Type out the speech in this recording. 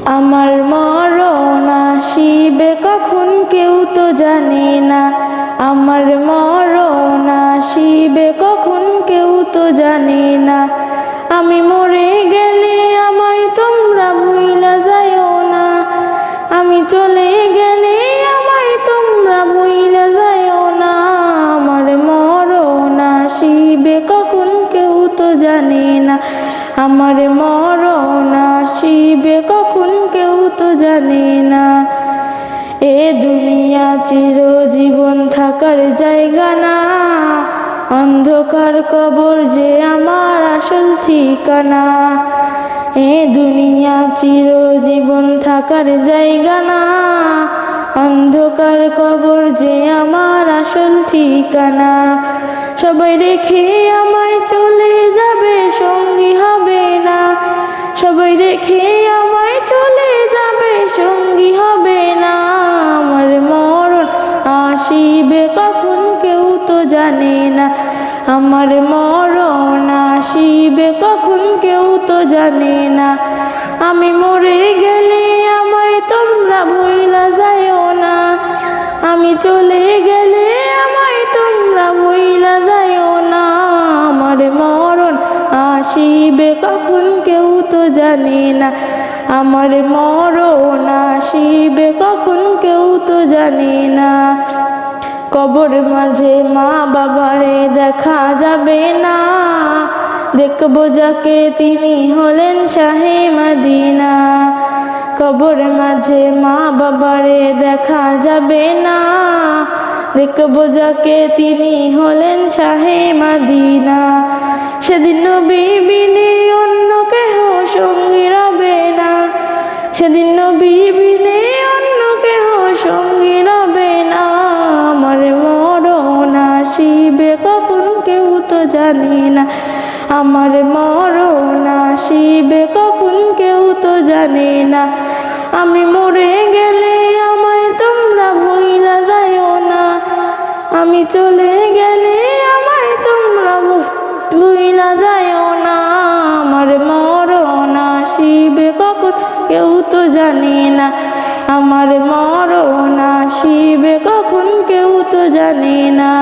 আমার মরণ আসিবে কখন কেউ তো জানে না, আমার মরণ আসিবে কখন কেউ তো জানে না। আমি মরে গেলে আমায় তোমরা ভুইলা যাইও না, আমি চলে গেলে আমায় তোমরা ভুইলা যাইও না। আমার মরণ আসিবে কখন কেউ তো জানে না, আমার মরণ আসিবে কখন কেউ তো জানে না। এ দুনিয়া চিরজীবন থাকার জায়গা না, অন্ধকার কবর যে আমার আসল ঠিকানা। এ দুনিয়া চিরজীবন থাকার জায়গা না, অন্ধকার কবর যে আমার আসল ঠিকানা। সবাই রেখে আমায় চলে যাবে, সঙ্গী হবে না, সবাই রেখে আমায় চলে যাবে, সঙ্গী হবে না। আমার মরণ আসিবে কখন কেউ তো জানে না, আমার মরণ আসিবে কখন কেউ তো জানে না। আমি মরে গেলে আমায় তোমরা ভুইলা যাইও না, আমি চলে গেলে আমায় তোমরা ভুইলা যাইও না। আমার মরণ আসিবে কখন কেউ তো জানে না, আমার মরণ আসিবে কখন কেউ তো জানে না। কবর মাঝে মা বাবারে দেখা যাবে না, দেখবো যাকে তিনি হলেন শাহে মদিনা। কবর মাঝে মা বাবারে দেখা যাবে না, দেখবো যাকে তিনি হলেন শাহে মদিনা। সেদিন নবী বিনে অন্য কেহ সঙ্গী রবে না, সেদিন নবী বিনে অন্য কেহ সঙ্গী রবে না। আমার মরণ আসিবে কখন কেউ তো জানে না, আমার মরণ আসিবে কখন কেউ তো জানে না। আমি মরে গেলে আমায় তোমরা ভুইলা যাইও না, আমি চলে গেলে আমায় তোমরা ভুইলা যাইও না। আমার মরণ আসিবে কখন কেউ তো জানে না, আমার মরণ আসিবে কখন কেউ তো জানে না।